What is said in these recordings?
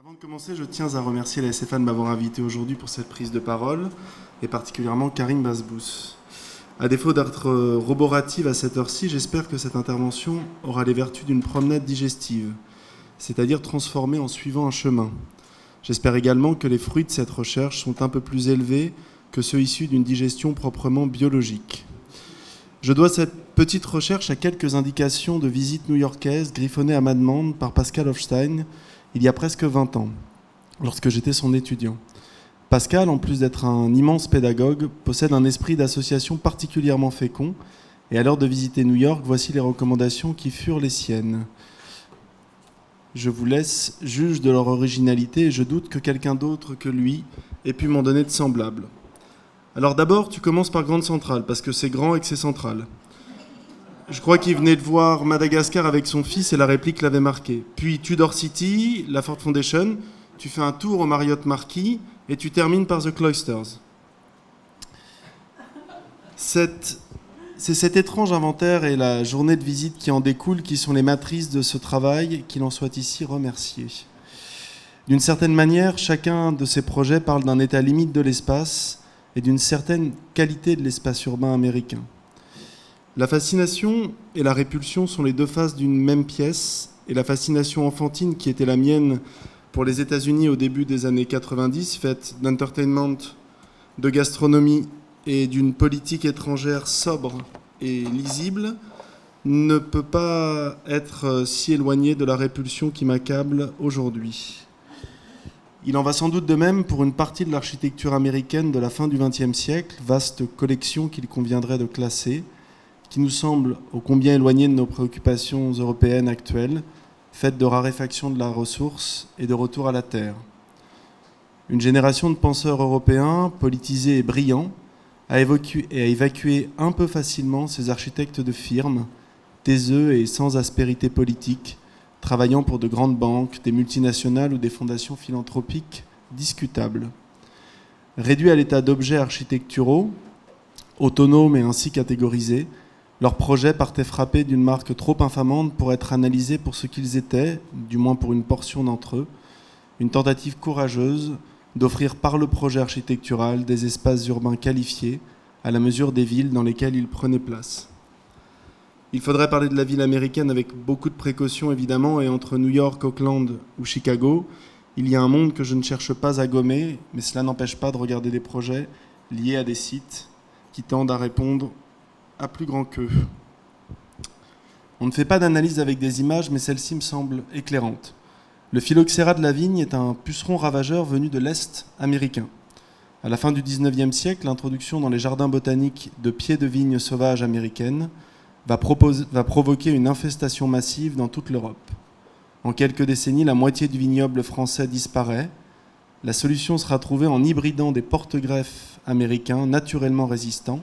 Avant de commencer, je tiens à remercier la SFA de m'avoir invité aujourd'hui pour cette prise de parole, et particulièrement Karim Basbous. À défaut d'être roborative à cette heure-ci, j'espère que cette intervention aura les vertus d'une promenade digestive, c'est-à-dire transformée en suivant un chemin. J'espère également que les fruits de cette recherche sont un peu plus élevés que ceux issus d'une digestion proprement biologique. Je dois cette petite recherche à quelques indications de visite new-yorkaise griffonnées à ma demande par Pascal Hofstein il y a presque 20 ans, lorsque j'étais son étudiant. Pascal, en plus d'être un immense pédagogue, possède un esprit d'association particulièrement fécond, et à l'heure de visiter New York, voici les recommandations qui furent les siennes. Je vous laisse juge de leur originalité, et je doute que quelqu'un d'autre que lui ait pu m'en donner de semblables. Alors d'abord, tu commences par Grande Centrale, parce que c'est grand et que c'est central. Je crois qu'il venait de voir Madagascar avec son fils et la réplique l'avait marqué. Puis Tudor City, la Ford Foundation, tu fais un tour au Marriott Marquis et tu termines par The Cloisters. C'est cet étrange inventaire et la journée de visite qui en découle qui sont les matrices de ce travail, qu'il en soit ici remercié. D'une certaine manière, chacun de ces projets parle d'un état limite de l'espace et d'une certaine qualité de l'espace urbain américain. La fascination et la répulsion sont les deux faces d'une même pièce, et la fascination enfantine qui était la mienne pour les États-Unis au début des années 90, faite d'entertainment, de gastronomie et d'une politique étrangère sobre et lisible, ne peut pas être si éloignée de la répulsion qui m'accable aujourd'hui. Il en va sans doute de même pour une partie de l'architecture américaine de la fin du XXe siècle, vaste collection qu'il conviendrait de classer, qui nous semble ô combien éloignée de nos préoccupations européennes actuelles, faites de raréfaction de la ressource et de retour à la terre. Une génération de penseurs européens, politisés et brillants, a évacué un peu facilement ces architectes de firme, taiseux et sans aspérité politique, travaillant pour de grandes banques, des multinationales ou des fondations philanthropiques discutables. Réduits à l'état d'objets architecturaux, autonomes et ainsi catégorisés, leurs projets partaient frappés d'une marque trop infamante pour être analysés pour ce qu'ils étaient, du moins pour une portion d'entre eux, une tentative courageuse d'offrir par le projet architectural des espaces urbains qualifiés à la mesure des villes dans lesquelles ils prenaient place. Il faudrait parler de la ville américaine avec beaucoup de précautions évidemment, et entre New York, Auckland ou Chicago, il y a un monde que je ne cherche pas à gommer, mais cela n'empêche pas de regarder des projets liés à des sites qui tendent à répondre à plus grand qu'eux. On ne fait pas d'analyse avec des images, mais celle-ci me semble éclairante. Le phylloxéra de la vigne est un puceron ravageur venu de l'Est américain. À la fin du XIXe siècle, l'introduction dans les jardins botaniques de pieds de vigne sauvages américaines va provoquer une infestation massive dans toute l'Europe. En quelques décennies, la moitié du vignoble français disparaît. La solution sera trouvée en hybridant des porte-greffes américains naturellement résistants,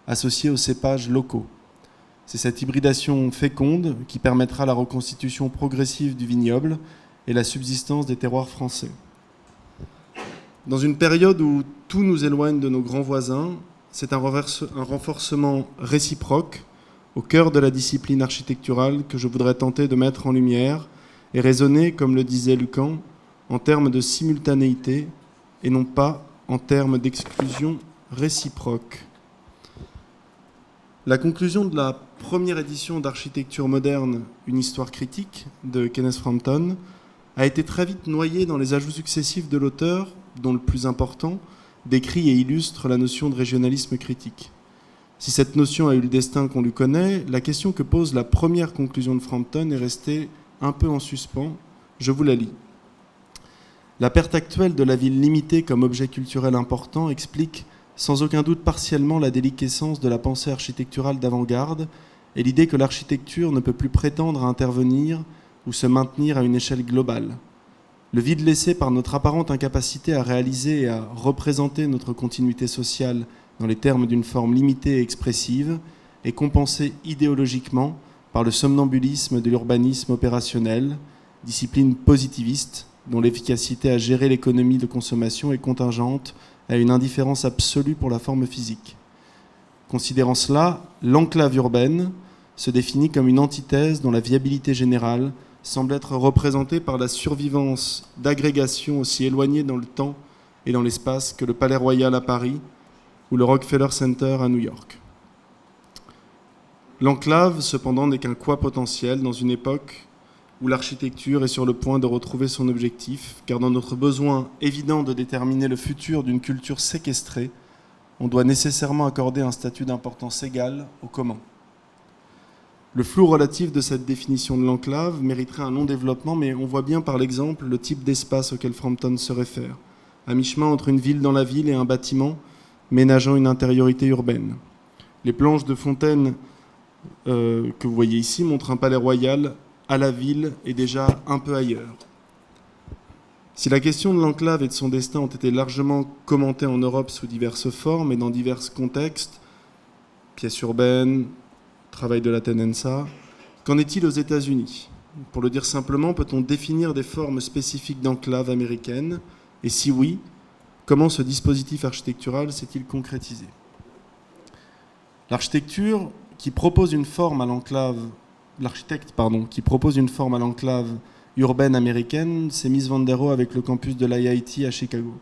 associés aux cépages locaux. C'est cette hybridation féconde qui permettra la reconstitution progressive du vignoble et la subsistance des terroirs français. Dans une période où tout nous éloigne de nos grands voisins, c'est un renforcement réciproque au cœur de la discipline architecturale que je voudrais tenter de mettre en lumière et raisonner, comme le disait Lucan, en termes de simultanéité et non pas en termes d'exclusion réciproque. La conclusion de la première édition d'Architecture moderne, une histoire critique de Kenneth Frampton a été très vite noyée dans les ajouts successifs de l'auteur, dont le plus important décrit et illustre la notion de régionalisme critique. Si cette notion a eu le destin qu'on lui connaît, la question que pose la première conclusion de Frampton est restée un peu en suspens. Je vous la lis. La perte actuelle de la ville limitée comme objet culturel important explique sans aucun doute partiellement la déliquescence de la pensée architecturale d'avant-garde et l'idée que l'architecture ne peut plus prétendre à intervenir ou se maintenir à une échelle globale. Le vide laissé par notre apparente incapacité à réaliser et à représenter notre continuité sociale dans les termes d'une forme limitée et expressive est compensé idéologiquement par le somnambulisme de l'urbanisme opérationnel, discipline positiviste dont l'efficacité à gérer l'économie de consommation est contingente à une indifférence absolue pour la forme physique. Considérant cela, l'enclave urbaine se définit comme une antithèse dont la viabilité générale semble être représentée par la survivance d'agrégations aussi éloignées dans le temps et dans l'espace que le Palais Royal à Paris ou le Rockefeller Center à New York. L'enclave, cependant, n'est qu'un quoi potentiel dans une époque où l'architecture est sur le point de retrouver son objectif, car dans notre besoin évident de déterminer le futur d'une culture séquestrée, on doit nécessairement accorder un statut d'importance égale au commun. Le flou relatif de cette définition de l'enclave mériterait un long développement, mais on voit bien par l'exemple le type d'espace auquel Frampton se réfère, à mi-chemin entre une ville dans la ville et un bâtiment ménageant une intériorité urbaine. Les planches de fontaine que vous voyez ici montrent un palais royal à la ville et déjà un peu ailleurs. Si la question de l'enclave et de son destin ont été largement commentées en Europe sous diverses formes et dans divers contextes, pièces urbaines, travail de la Tenenza, qu'en est-il aux États-Unis? Pour le dire simplement, peut-on définir des formes spécifiques d'enclave américaine? Et si oui, comment ce dispositif architectural s'est-il concrétisé? L'architecture qui propose une forme à l'enclave, l'architecte, qui propose une forme à l'enclave urbaine américaine, c'est Mies van der Rohe avec le campus de l'IIT à Chicago.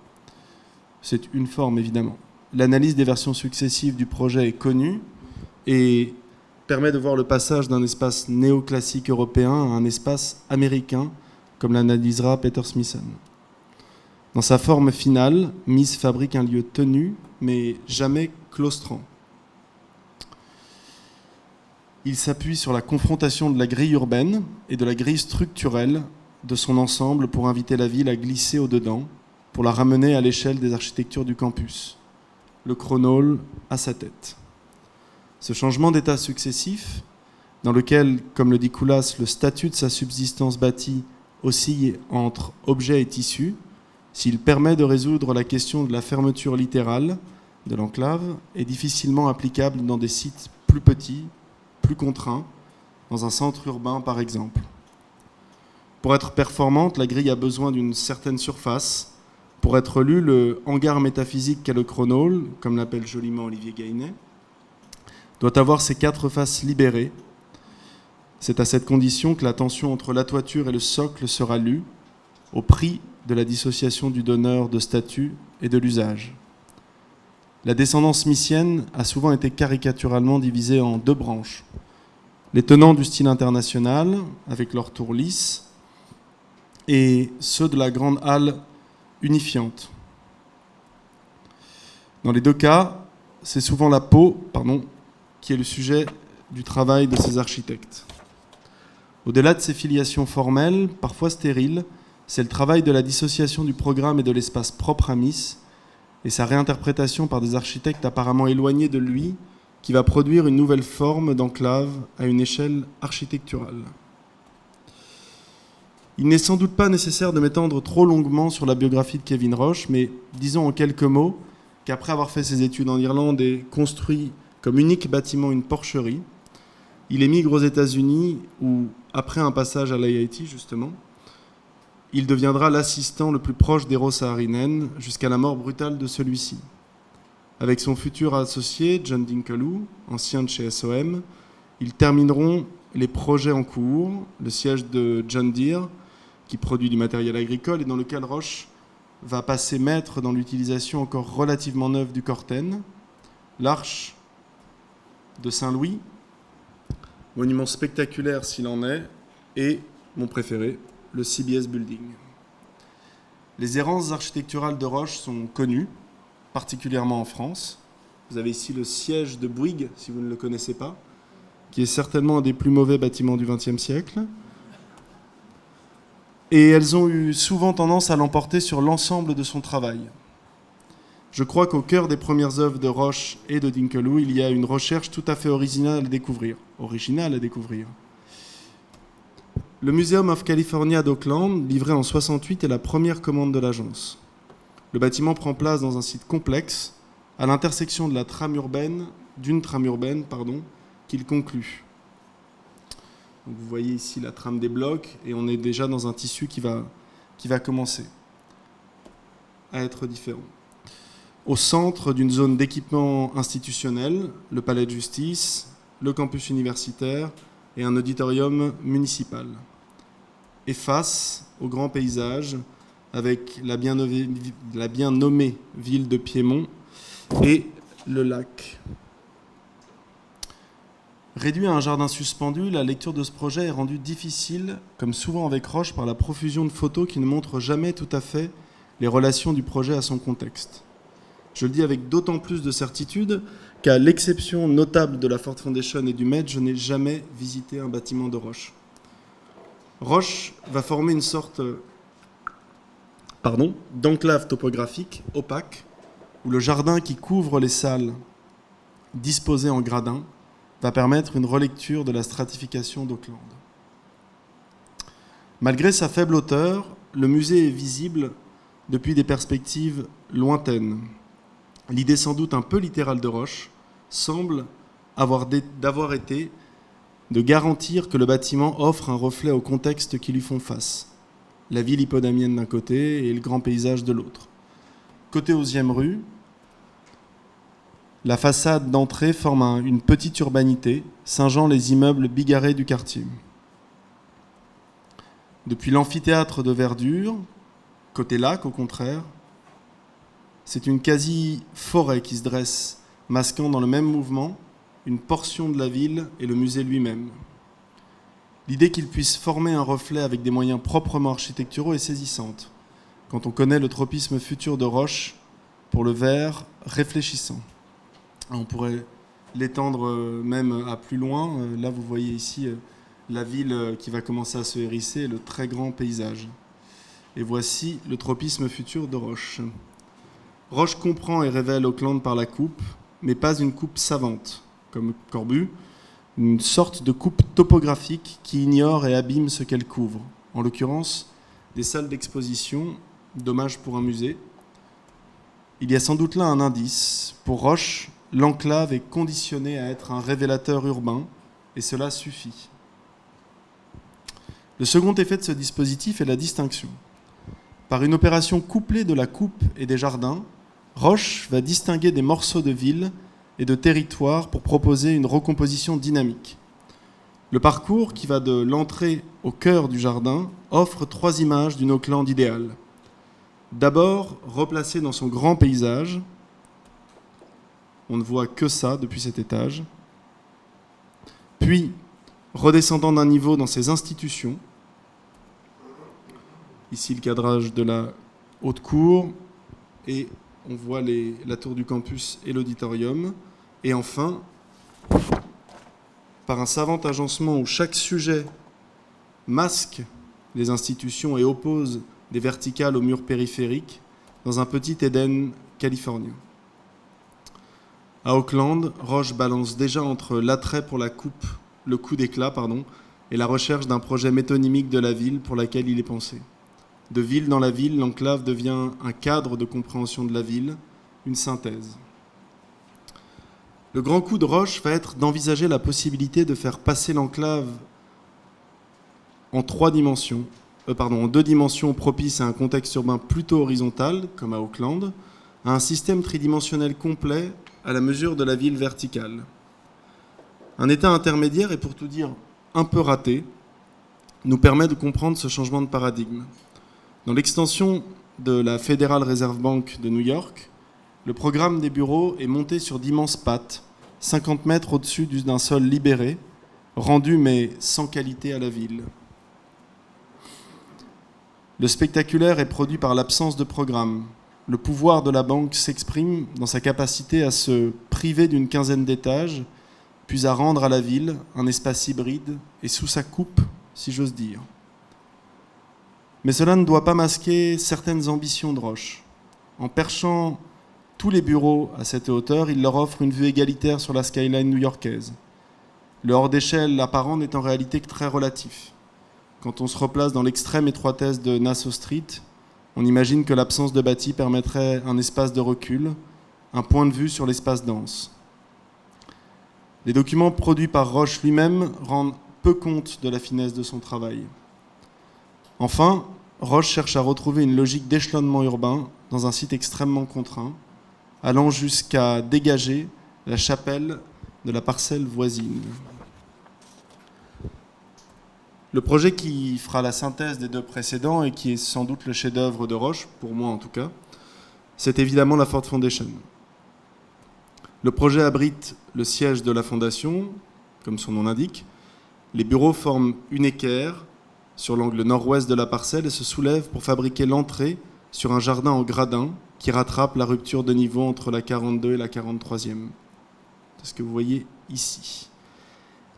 C'est une forme, évidemment. L'analyse des versions successives du projet est connue et permet de voir le passage d'un espace néoclassique européen à un espace américain, comme l'analysera Peter Smithson. Dans sa forme finale, Mies fabrique un lieu tenu, mais jamais claustrant. Il s'appuie sur la confrontation de la grille urbaine et de la grille structurelle de son ensemble pour inviter la ville à glisser au-dedans, pour la ramener à l'échelle des architectures du campus. Le chronole à sa tête. Ce changement d'état successif, dans lequel, comme le dit Koulas, le statut de sa subsistance bâtie oscille entre objet et tissu, s'il permet de résoudre la question de la fermeture littérale de l'enclave, est difficilement applicable dans des sites plus petits, plus contraints, dans un centre urbain par exemple. Pour être performante, la grille a besoin d'une certaine surface. Pour être lu, le hangar métaphysique qu'est le chronole, comme l'appelle joliment Olivier Gainet, doit avoir ses 4 faces libérées. C'est à cette condition que la tension entre la toiture et le socle sera lue, au prix de la dissociation du donneur de statut et de l'usage. La descendance smithienne a souvent été caricaturalement divisée en 2 branches. Les tenants du style international, avec leurs tours lisses, et ceux de la grande halle unifiante. Dans les 2 cas, c'est souvent la peau, qui est le sujet du travail de ces architectes. Au-delà de ces filiations formelles, parfois stériles, c'est le travail de la dissociation du programme et de l'espace propre à Mies et sa réinterprétation par des architectes apparemment éloignés de lui qui va produire une nouvelle forme d'enclave à une échelle architecturale. Il n'est sans doute pas nécessaire de m'étendre trop longuement sur la biographie de Kevin Roche, mais disons en quelques mots qu'après avoir fait ses études en Irlande et construit comme unique bâtiment une porcherie, il émigre aux États-Unis où, après un passage à l'IIT justement, il deviendra l'assistant le plus proche d'Eero Saarinen jusqu'à la mort brutale de celui-ci. Avec son futur associé, John Dinkeloo, ancien de chez SOM, ils termineront les projets en cours, le siège de John Deere, qui produit du matériel agricole et dans lequel Roche va passer maître dans l'utilisation encore relativement neuve du Corten, l'arche de Saint-Louis, monument spectaculaire s'il en est, et, mon préféré, le CBS Building. Les errances architecturales de Roche sont connues, particulièrement en France. Vous avez ici le siège de Bouygues, si vous ne le connaissez pas, qui est certainement un des plus mauvais bâtiments du XXe siècle. Et elles ont eu souvent tendance à l'emporter sur l'ensemble de son travail. Je crois qu'au cœur des premières œuvres de Roche et de Dinkeloo, il y a une recherche tout à fait originale à découvrir. Le Museum of California d'Oakland, livré en 1968, est la première commande de l'agence. Le bâtiment prend place dans un site complexe, à l'intersection d'une trame urbaine, qu'il conclut. Donc vous voyez ici la trame des blocs, et on est déjà dans un tissu qui va commencer à être différent. Au centre d'une zone d'équipement institutionnel, le palais de justice, le campus universitaire et un auditorium municipal. et face au grand paysage avec la bien nommée ville de Piémont et le lac. Réduit à un jardin suspendu, la lecture de ce projet est rendue difficile, comme souvent avec Roche, par la profusion de photos qui ne montrent jamais tout à fait les relations du projet à son contexte. Je le dis avec d'autant plus de certitude qu'à l'exception notable de la Ford Foundation et du Met, je n'ai jamais visité un bâtiment de Roche. Roche va former une sorte d'enclave topographique opaque où le jardin qui couvre les salles disposées en gradins va permettre une relecture de la stratification d'Auckland. Malgré sa faible hauteur, le musée est visible depuis des perspectives lointaines. L'idée sans doute un peu littérale de Roche semble d'avoir été de garantir que le bâtiment offre un reflet au contexte qui lui font face. La ville hippodamienne d'un côté et le grand paysage de l'autre. Côté 11e rue, la façade d'entrée forme une petite urbanité, singeant les immeubles bigarrés du quartier. Depuis l'amphithéâtre de verdure, côté lac au contraire, c'est une quasi-forêt qui se dresse, masquant dans le même mouvement une portion de la ville et le musée lui-même. L'idée qu'il puisse former un reflet avec des moyens proprement architecturaux est saisissante, quand on connaît le tropisme futur de Roche pour le vert réfléchissant. On pourrait l'étendre même à plus loin. Là, vous voyez ici la ville qui va commencer à se hérisser et le très grand paysage. Et voici le tropisme futur de Roche. Roche comprend et révèle Auckland par la coupe, mais pas une coupe savante, comme Corbu, une sorte de coupe topographique qui ignore et abîme ce qu'elle couvre. En l'occurrence, des salles d'exposition, dommage pour un musée. Il y a sans doute là un indice. Pour Roche, l'enclave est conditionnée à être un révélateur urbain, et cela suffit. Le second effet de ce dispositif est la distinction. Par une opération couplée de la coupe et des jardins, Roche va distinguer des morceaux de ville et de territoire pour proposer une recomposition dynamique. Le parcours, qui va de l'entrée au cœur du jardin, offre 3 images d'une Auckland idéale. D'abord, replacée dans son grand paysage, on ne voit que ça depuis cet étage. Puis, redescendant d'un niveau dans ses institutions. Ici, le cadrage de la haute cour. Et on voit la tour du campus et l'auditorium. Et enfin, par un savant agencement où chaque sujet masque les institutions et oppose des verticales aux murs périphériques, dans un petit Éden californien. À Auckland, Roche balance déjà entre l'attrait pour la coupe, le coup d'éclat, et la recherche d'un projet métonymique de la ville pour laquelle il est pensé. De ville dans la ville, l'enclave devient un cadre de compréhension de la ville, une synthèse. Le grand coup de Roche va être d'envisager la possibilité de faire passer l'enclave en 2 dimensions propices à un contexte urbain plutôt horizontal, comme à Auckland, à un système tridimensionnel complet à la mesure de la ville verticale. Un état intermédiaire, et pour tout dire un peu raté, nous permet de comprendre ce changement de paradigme. Dans l'extension de la Federal Reserve Bank de New York, le programme des bureaux est monté sur d'immenses pattes, 50 mètres au-dessus d'un sol libéré, rendu mais sans qualité à la ville. Le spectaculaire est produit par l'absence de programme. Le pouvoir de la banque s'exprime dans sa capacité à se priver d'une 15aine d'étages, puis à rendre à la ville un espace hybride et sous sa coupe, si j'ose dire. Mais cela ne doit pas masquer certaines ambitions de Roche. En perchant tous les bureaux à cette hauteur, il leur offre une vue égalitaire sur la skyline new-yorkaise. Le hors d'échelle apparent n'est en réalité que très relatif. Quand on se replace dans l'extrême étroitesse de Nassau Street, on imagine que l'absence de bâti permettrait un espace de recul, un point de vue sur l'espace dense. Les documents produits par Roche lui-même rendent peu compte de la finesse de son travail. Enfin, Roche cherche à retrouver une logique d'échelonnement urbain dans un site extrêmement contraint, allant jusqu'à dégager la chapelle de la parcelle voisine. Le projet qui fera la synthèse des deux précédents et qui est sans doute le chef-d'œuvre de Roche, pour moi en tout cas, c'est évidemment la Ford Foundation. Le projet abrite le siège de la Fondation, comme son nom l'indique. Les bureaux forment une équerre sur l'angle nord-ouest de la parcelle et se soulèvent pour fabriquer l'entrée sur un jardin en gradin qui rattrape la rupture de niveau entre la 42 et la 43e. C'est ce que vous voyez ici.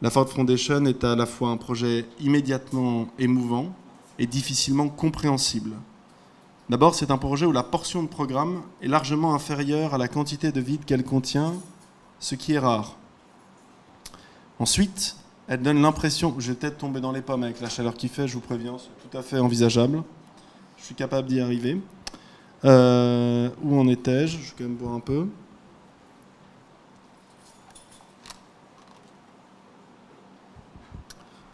La Ford Foundation est à la fois un projet immédiatement émouvant et difficilement compréhensible. D'abord, c'est un projet où la portion de programme est largement inférieure à la quantité de vide qu'elle contient, ce qui est rare. Ensuite, elle donne l'impression, je vais peut-être tomber dans les pommes avec la chaleur qu'il fait, je vous préviens, c'est tout à fait envisageable. Je suis capable d'y arriver. Où en étais-je? Je vais quand même boire un peu.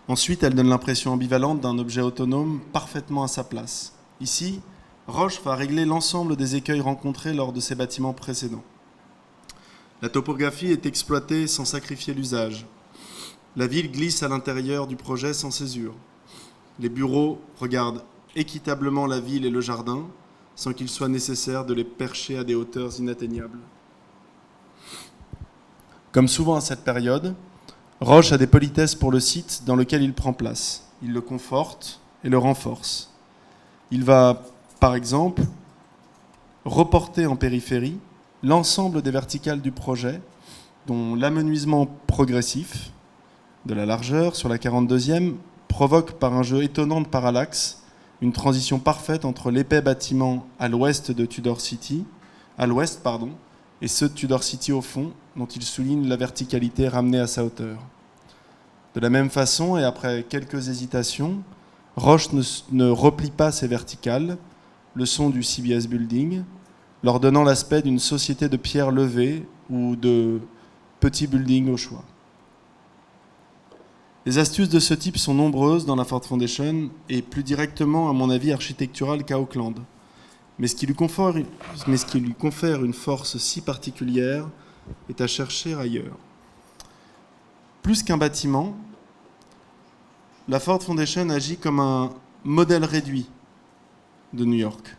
Ensuite, elle donne l'impression ambivalente d'un objet autonome parfaitement à sa place. Ici, Roche va régler l'ensemble des écueils rencontrés lors de ces bâtiments précédents. La topographie est exploitée sans sacrifier l'usage. La ville glisse à l'intérieur du projet sans césure. Les bureaux regardent équitablement la ville et le jardin, sans qu'il soit nécessaire de les percher à des hauteurs inatteignables. Comme souvent à cette période, Roche a des politesses pour le site dans lequel il prend place. Il le conforte et le renforce. Il va, par exemple, reporter en périphérie l'ensemble des verticales du projet, dont l'amenuisement progressif de la largeur sur la 42e provoque par un jeu étonnant de parallaxe une transition parfaite entre l'épais bâtiment à l'ouest de Tudor City, et ceux de Tudor City au fond, dont il souligne la verticalité ramenée à sa hauteur. De la même façon, et après quelques hésitations, Roche ne replie pas ses verticales, le son du CBS Building, leur donnant l'aspect d'une société de pierre levée ou de petits buildings au choix. Les astuces de ce type sont nombreuses dans la Ford Foundation et plus directement, à mon avis, architecturales qu'à Auckland. Mais ce qui lui confère une force si particulière est à chercher ailleurs. Plus qu'un bâtiment, la Ford Foundation agit comme un modèle réduit de New York.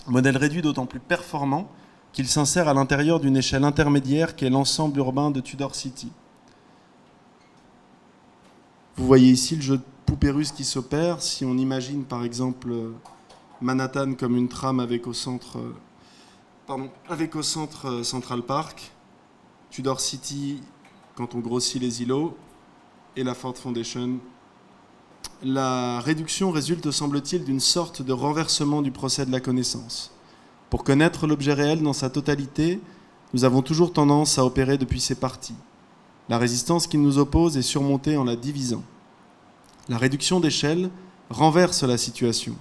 Modèle réduit d'autant plus performant qu'il s'insère à l'intérieur d'une échelle intermédiaire qu'est l'ensemble urbain de Tudor City. Vous voyez ici le jeu de poupées russes qui s'opère. Si on imagine par exemple Manhattan comme une trame avec au centre Central Park, Tudor City quand on grossit les îlots, et la Ford Foundation. La réduction résulte, semble-t-il, d'une sorte de renversement du procès de la connaissance. Pour connaître l'objet réel dans sa totalité, nous avons toujours tendance à opérer depuis ses parties. La résistance qui nous oppose est surmontée en la divisant. La réduction d'échelle renverse la situation.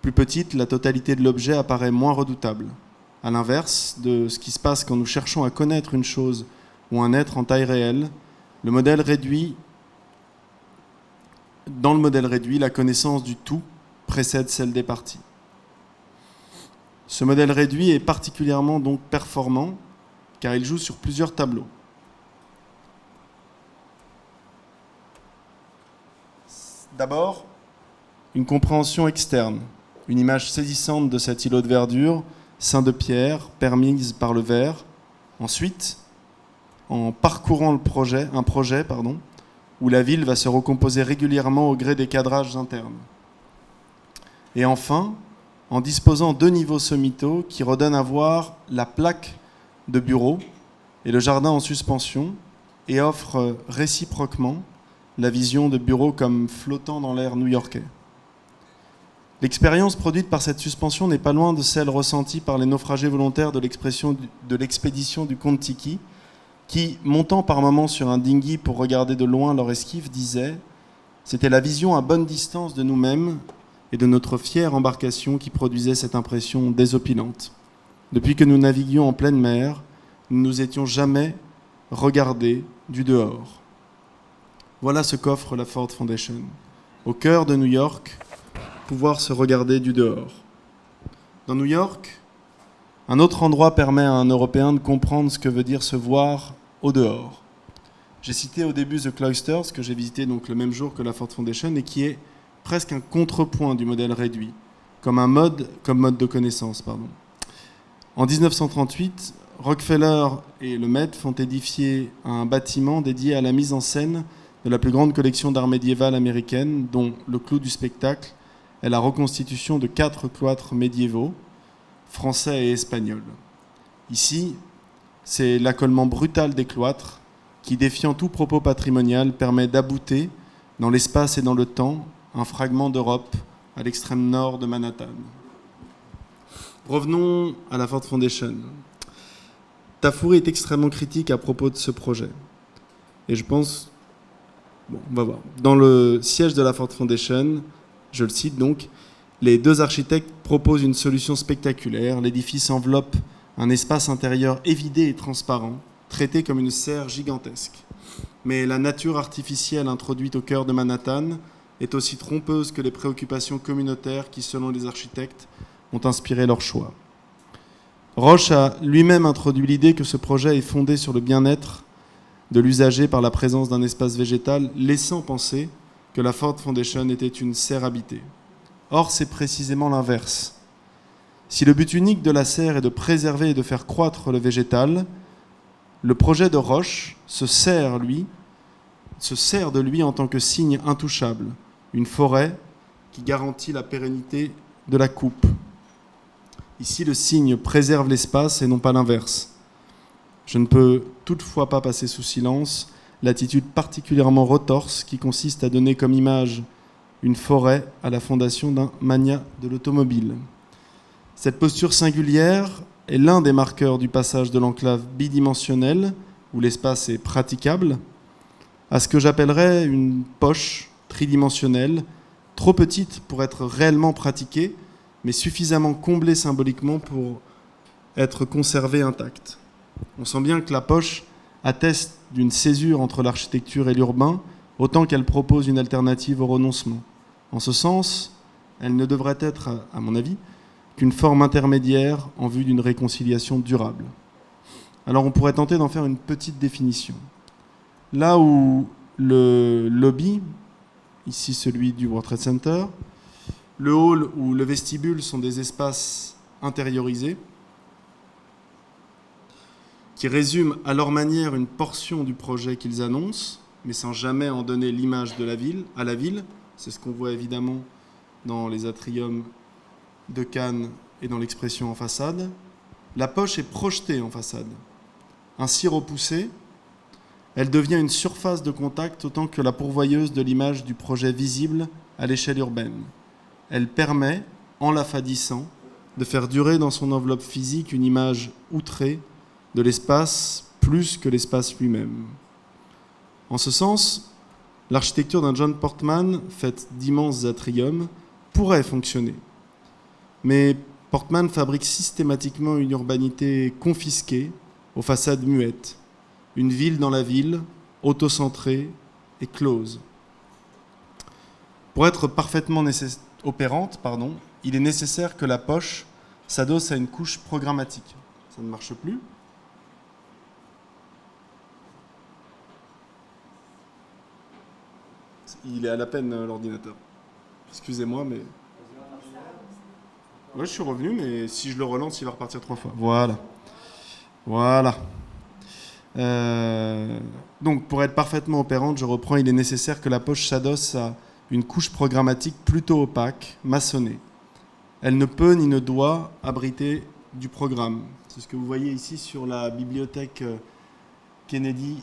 Plus petite, la totalité de l'objet apparaît moins redoutable. À l'inverse de ce qui se passe quand nous cherchons à connaître une chose ou un être en taille réelle, dans le modèle réduit, la connaissance du tout précède celle des parties. Ce modèle réduit est particulièrement donc performant car il joue sur plusieurs tableaux. D'abord, une compréhension externe, une image saisissante de cet îlot de verdure, ceint de pierre, permise par le verre. Ensuite, en parcourant un projet, où la ville va se recomposer régulièrement au gré des cadrages internes. Et enfin, en disposant deux niveaux sommitaux qui redonnent à voir la plaque de bureau et le jardin en suspension et offrent réciproquement la vision de bureaux comme flottant dans l'air new-yorkais. L'expérience produite par cette suspension n'est pas loin de celle ressentie par les naufragés volontaires de l'expédition du Kon-Tiki, qui, montant par moments sur un dinghy pour regarder de loin leur esquif, disaient « C'était la vision à bonne distance de nous-mêmes et de notre fière embarcation qui produisait cette impression désopilante. Depuis que nous naviguions en pleine mer, nous ne nous étions jamais regardés du dehors. » Voilà ce qu'offre la Ford Foundation. Au cœur de New York, pouvoir se regarder du dehors. Dans New York, un autre endroit permet à un Européen de comprendre ce que veut dire se voir au dehors. J'ai cité au début The Cloisters, que j'ai visité donc le même jour que la Ford Foundation, et qui est presque un contrepoint du modèle réduit, comme mode de connaissance. En 1938, Rockefeller et le Met font édifier un bâtiment dédié à la mise en scène de la plus grande collection d'art médiéval américaine, dont le clou du spectacle est la reconstitution de 4 cloîtres médiévaux, français et espagnols. Ici, c'est l'accolement brutal des cloîtres qui, défiant tout propos patrimonial, permet d'abouter, dans l'espace et dans le temps, un fragment d'Europe à l'extrême nord de Manhattan. Revenons à la Ford Foundation. Tafuri est extrêmement critique à propos de ce projet. Et je pense... Bon, on va voir. Dans le siège de la Ford Foundation, je le cite donc, les 2 architectes proposent une solution spectaculaire. L'édifice enveloppe un espace intérieur évidé et transparent, traité comme une serre gigantesque. Mais la nature artificielle introduite au cœur de Manhattan est aussi trompeuse que les préoccupations communautaires qui, selon les architectes, ont inspiré leur choix. Roche a lui-même introduit l'idée que ce projet est fondé sur le bien-être de l'usager par la présence d'un espace végétal, laissant penser que la Ford Foundation était une serre habitée. Or, c'est précisément l'inverse. Si le but unique de la serre est de préserver et de faire croître le végétal, le projet de Roche se sert de lui en tant que signe intouchable, une forêt qui garantit la pérennité de la coupe. Ici, le signe préserve l'espace et non pas l'inverse. Je ne peux toutefois pas passer sous silence l'attitude particulièrement retorse qui consiste à donner comme image une forêt à la fondation d'un mania de l'automobile. Cette posture singulière est l'un des marqueurs du passage de l'enclave bidimensionnelle, où l'espace est praticable, à ce que j'appellerais une poche tridimensionnelle, trop petite pour être réellement pratiquée, mais suffisamment comblée symboliquement pour être conservée intacte. On sent bien que la poche atteste d'une césure entre l'architecture et l'urbain, autant qu'elle propose une alternative au renoncement. En ce sens, elle ne devrait être, à mon avis, qu'une forme intermédiaire en vue d'une réconciliation durable. Alors on pourrait tenter d'en faire une petite définition. Là où le lobby, ici celui du World Trade Center, le hall ou le vestibule sont des espaces intériorisés qui résument à leur manière une portion du projet qu'ils annoncent, mais sans jamais en donner l'image à la ville. C'est ce qu'on voit évidemment dans les atriums de Cannes et dans l'expression en façade. La poche est projetée en façade. Ainsi repoussée, elle devient une surface de contact autant que la pourvoyeuse de l'image du projet visible à l'échelle urbaine. Elle permet, en l'affadissant, de faire durer dans son enveloppe physique une image outrée de l'espace plus que l'espace lui-même. En ce sens, l'architecture d'un John Portman, faite d'immenses atriums, pourrait fonctionner. Mais Portman fabrique systématiquement une urbanité confisquée, aux façades muettes, une ville dans la ville, autocentrée et close. Pour être parfaitement opérante, il est nécessaire que la poche s'adosse à une couche programmatique. Ça ne marche plus. Il est à la peine, l'ordinateur. Excusez-moi, mais... Ouais, je suis revenu, mais si je le relance, il va repartir 3 fois. Voilà. Donc, pour être parfaitement opérante, je reprends, il est nécessaire que la poche s'adosse à une couche programmatique plutôt opaque, maçonnée. Elle ne peut ni ne doit abriter du programme. C'est ce que vous voyez ici sur la bibliothèque Kennedy,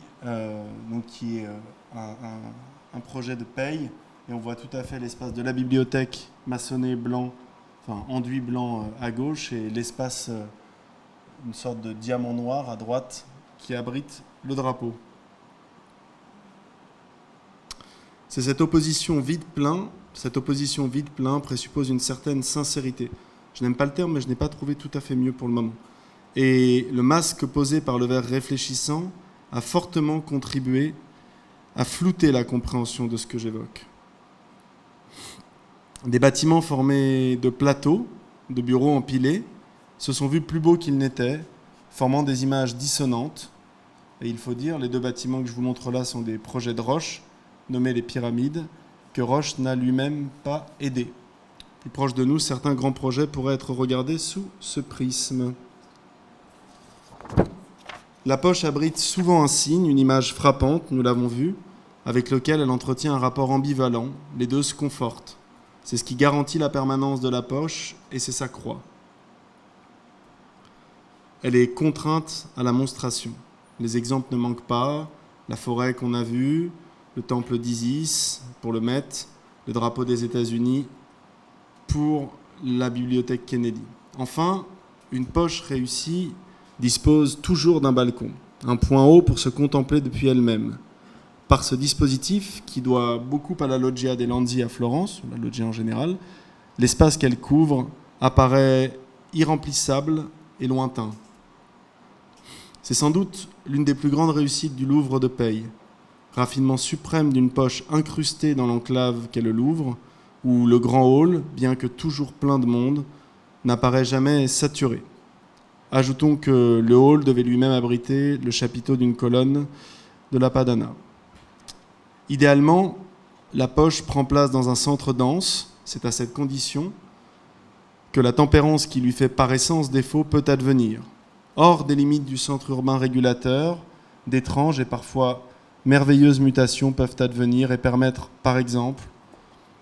donc qui est un projet de paye. Et on voit tout à fait l'espace de la bibliothèque maçonnée blanc, enfin enduit blanc à gauche, et l'espace, une sorte de diamant noir à droite, qui abrite le drapeau. C'est cette opposition vide-plein. Cette opposition vide-plein présuppose une certaine sincérité. Je n'aime pas le terme, mais je n'ai pas trouvé tout à fait mieux pour le moment. Et le masque posé par le verre réfléchissant a fortement contribué à flouter la compréhension de ce que j'évoque. Des bâtiments formés de plateaux, de bureaux empilés, se sont vus plus beaux qu'ils n'étaient, formant des images dissonantes. Et il faut dire, les deux bâtiments que je vous montre là sont des projets de Roche, nommés les pyramides, que Roche n'a lui-même pas aidé. Plus proche de nous, certains grands projets pourraient être regardés sous ce prisme. La poche abrite souvent un signe, une image frappante, nous l'avons vu, avec lequel elle entretient un rapport ambivalent. Les deux se confortent. C'est ce qui garantit la permanence de la poche et c'est sa croix. Elle est contrainte à la monstration. Les exemples ne manquent pas. La forêt qu'on a vue, le temple d'Isis pour le Met, le drapeau des États-Unis pour la bibliothèque Kennedy. Enfin, une poche réussie dispose toujours d'un balcon, un point haut pour se contempler depuis elle-même. Par ce dispositif, qui doit beaucoup à la Loggia dei Lanzi à Florence, ou la Loggia en général, l'espace qu'elle couvre apparaît irremplissable et lointain. C'est sans doute l'une des plus grandes réussites du Louvre de Peille, raffinement suprême d'une poche incrustée dans l'enclave qu'est le Louvre, où le grand hall, bien que toujours plein de monde, n'apparaît jamais saturé. Ajoutons que le hall devait lui-même abriter le chapiteau d'une colonne de la Padana. Idéalement, la poche prend place dans un centre dense. C'est à cette condition que la tempérance qui lui fait par essence défaut peut advenir. Hors des limites du centre urbain régulateur, d'étranges et parfois merveilleuses mutations peuvent advenir et permettre, par exemple,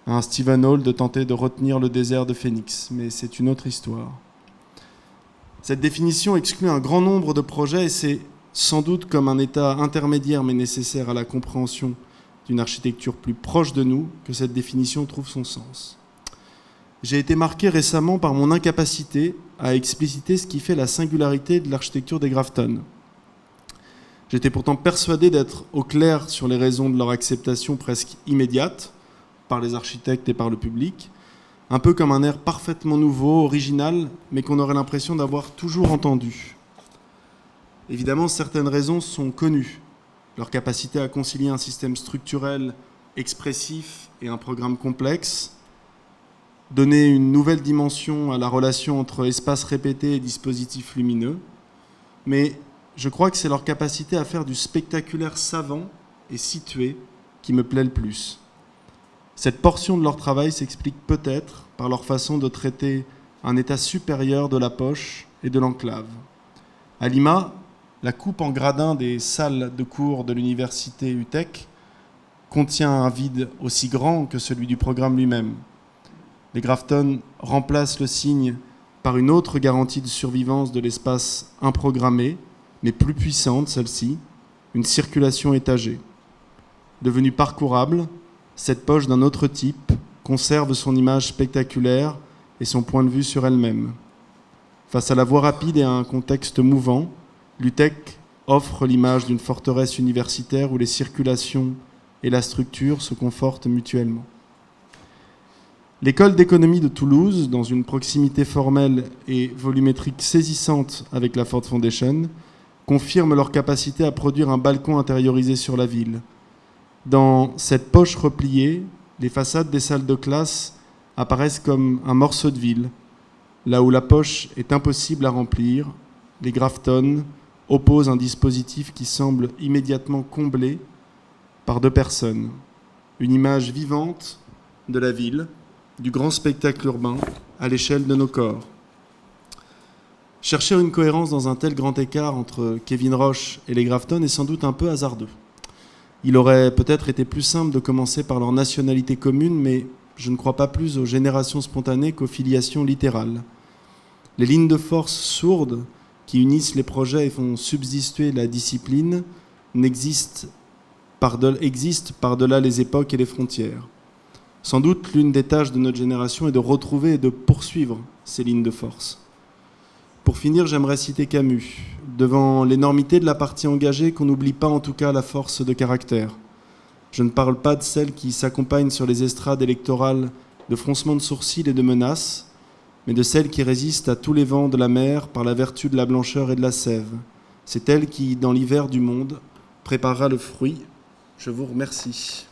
à un Stephen Hall de tenter de retenir le désert de Phénix. Mais c'est une autre histoire. Cette définition exclut un grand nombre de projets et c'est sans doute comme un état intermédiaire mais nécessaire à la compréhension d'une architecture plus proche de nous que cette définition trouve son sens. J'ai été marqué récemment par mon incapacité à expliciter ce qui fait la singularité de l'architecture des Grafton. J'étais pourtant persuadé d'être au clair sur les raisons de leur acceptation presque immédiate par les architectes et par le public, un peu comme un air parfaitement nouveau, original, mais qu'on aurait l'impression d'avoir toujours entendu. Évidemment, certaines raisons sont connues. Leur capacité à concilier un système structurel expressif et un programme complexe, donner une nouvelle dimension à la relation entre espace répété et dispositif lumineux, mais je crois que c'est leur capacité à faire du spectaculaire savant et situé qui me plaît le plus. Cette portion de leur travail s'explique peut-être par leur façon de traiter un état supérieur de la poche et de l'enclave. À Lima, la coupe en gradin des salles de cours de l'université UTEC contient un vide aussi grand que celui du programme lui-même. Les Grafton remplacent le signe par une autre garantie de survivance de l'espace improgrammé, mais plus puissante celle-ci, une circulation étagée. Devenue parcourable, cette poche d'un autre type conserve son image spectaculaire et son point de vue sur elle-même. Face à la voie rapide et à un contexte mouvant, l'UTEC offre l'image d'une forteresse universitaire où les circulations et la structure se confortent mutuellement. L'école d'économie de Toulouse, dans une proximité formelle et volumétrique saisissante avec la Ford Foundation, confirme leur capacité à produire un balcon intériorisé sur la ville. Dans cette poche repliée, les façades des salles de classe apparaissent comme un morceau de ville. Là où la poche est impossible à remplir, les Grafton opposent un dispositif qui semble immédiatement comblé par deux personnes. Une image vivante de la ville, du grand spectacle urbain à l'échelle de nos corps. Chercher une cohérence dans un tel grand écart entre Kevin Roche et les Grafton est sans doute un peu hasardeux. Il aurait peut-être été plus simple de commencer par leur nationalité commune, mais je ne crois pas plus aux générations spontanées qu'aux filiations littérales. Les lignes de force sourdes qui unissent les projets et font subsister la discipline existent par-delà les époques et les frontières. Sans doute, l'une des tâches de notre génération est de retrouver et de poursuivre ces lignes de force. Pour finir, j'aimerais citer Camus. Devant l'énormité de la partie engagée, qu'on n'oublie pas en tout cas la force de caractère. Je ne parle pas de celle qui s'accompagne sur les estrades électorales de froncements de sourcils et de menaces, mais de celle qui résiste à tous les vents de la mer par la vertu de la blancheur et de la sève. C'est elle qui, dans l'hiver du monde, préparera le fruit. Je vous remercie.